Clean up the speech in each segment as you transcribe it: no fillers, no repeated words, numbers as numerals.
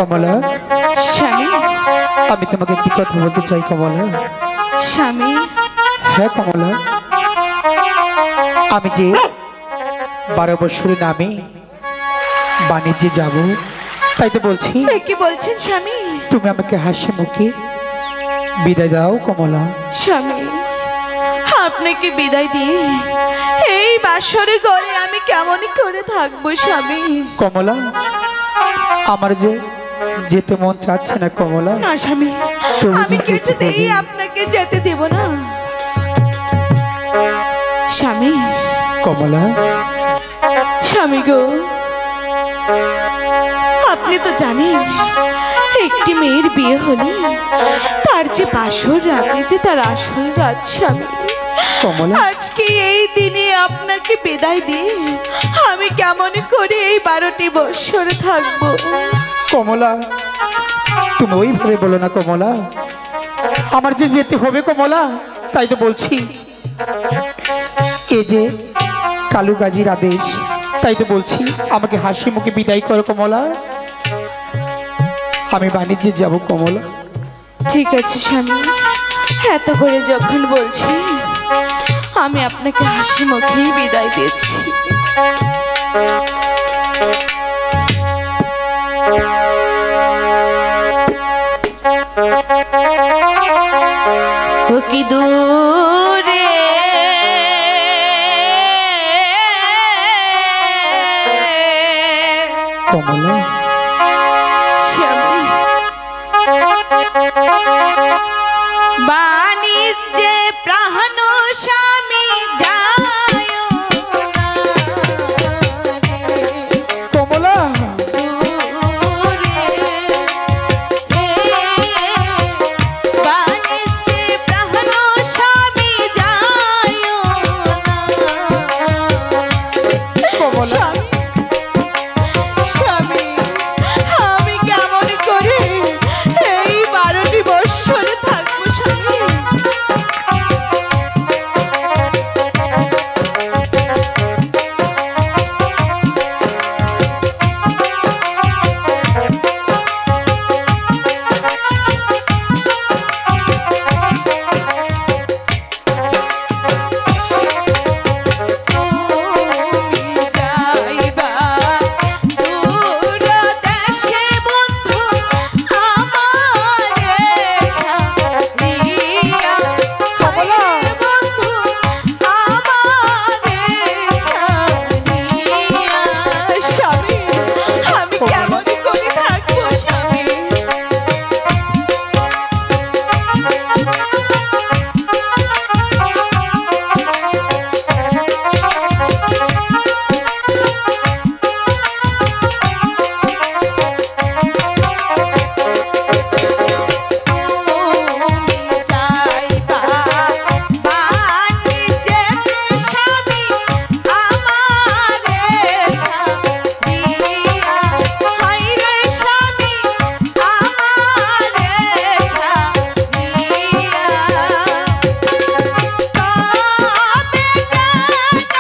কমলা স্বামী, আমি তোমাকে একটি কথা বলতে চাই কমলা। স্বামী, হ্যাঁ কমলা, আমি যে 12 বছরের নামে বাণিজ্যে যাব, তাই তো বলছি কি বলছেন স্বামী? তুমি আমাকে হাসি মুখে বিদায় দাও কমলা। স্বামী, আপনাকে বিদায় দিয়ে এই বাসরে ঘরে আমি কেমন করে থাকবো স্বামী? কমলা, আমার যে যেতে মন চাচ্ছে না কমলা। না স্বামী, তবু আমি যেতে কিছুতেই হবে। আপনাকে যেতে দেব না স্বামী। কমলা, স্বামী গো, আপনি তো জানেন একটি মেয়ের বিয়ে হলে তার যে বাসর রাতে যে তার আসল রাত স্বামী। কমলা, আজকে এই দিনে আপনাকে বিদায় দিয়ে আমি কেমন করে এই 12টি বৎসর থাকবো? কমলা, তুমি ওইভাবে বলো না কমলা, আমার যে যেতে হবে কমলা, তাই তো বলছি। এ যে কালু গাজীর আদেশ, তাই তো বলছি আমাকে হাসি মুখে বিদায় করো কমলা। আমি বাণিজ্যে যাব কমলা। ঠিক আছে স্বামী, এত করে যখন বলছি আমি আপনাকে হাসি মুখেই বিদায় দিচ্ছি। ও কি দূরে কমলা, স্বামী, বাণিজ্যে প্রাণ স্বামী যায় না কমলা, দূরে, বাণিজ্যে প্রাণ স্বামী যায় না। কমলা, স্বামী, আমি কেমন করে এই 12টি বৎসর থাকবো স্বামী? তুমি যাইবা দূর দেশে বন্ধু আমারে ছাড়িয়া, কমলা, বন্ধু আমারে ছাড়িয়া। স্বামী, আমি কেমন করে থাকবো স্বামী? তুমি যাইবা বাণিজ্যে স্বামী আমারে ছাড়িয়া, হায়রে স্বামী আমারে ছাড়িয়া। তবে কেন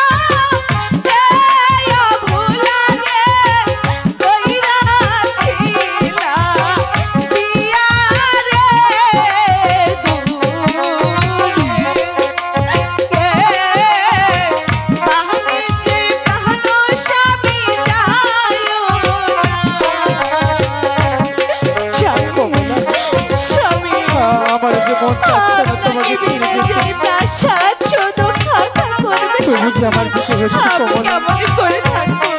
দেয়া ভুলা রে কইরাছিলা বিয়া রে দূরে, বাণিজ্যে প্রাণ স্বামী যায় না। স্বামী, আমার যে মন চাচ্ছে না তোমাকে ছেড়ে যেতে। যে প্রাসাদ শুধু খাতা করবে তুমি যে আমার যেতে হচ্ছে আমি কমলা। কেমন করে থাকবো?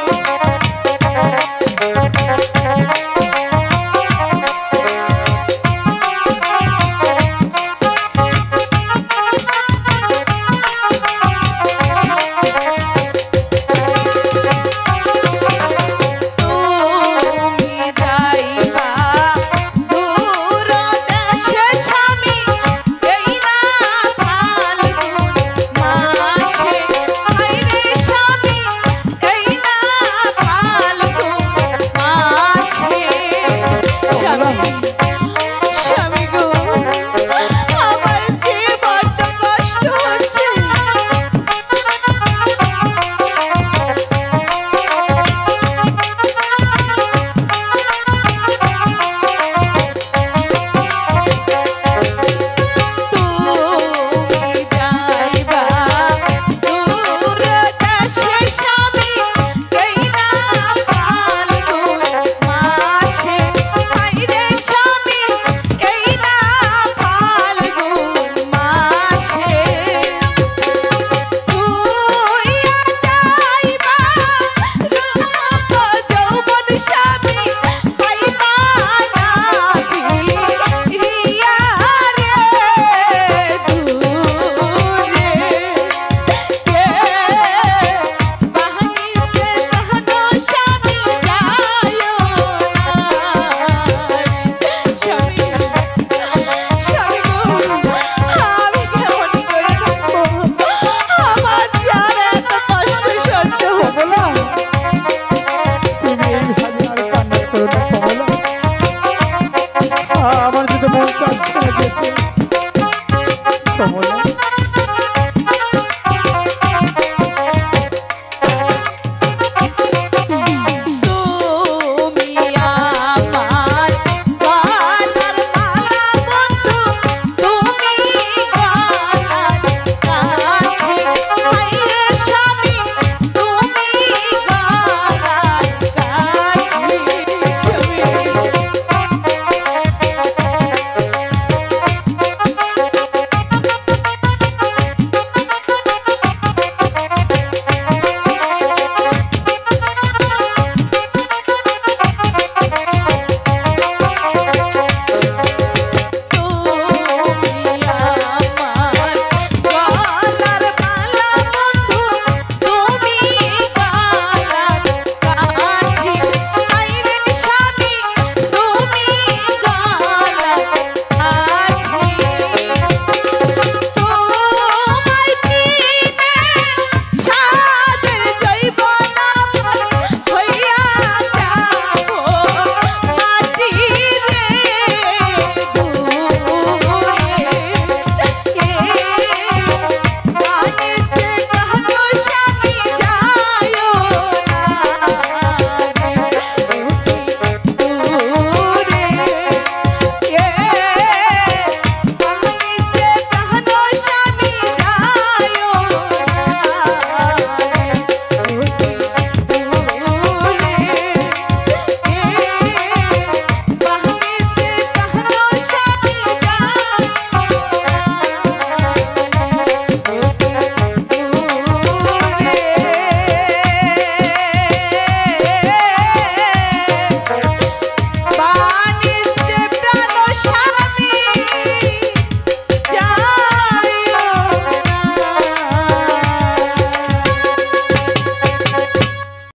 তুমি যাইবা দূর দেশে স্বামী এই না ফাল্গুন মাসে, হায়রে স্বামী এই না ফাল্গুন মাসে। স্বামী, স্বামী গো, আমার যে বড্ড কষ্ট হচ্ছে। চাচ্ছে না যেতে।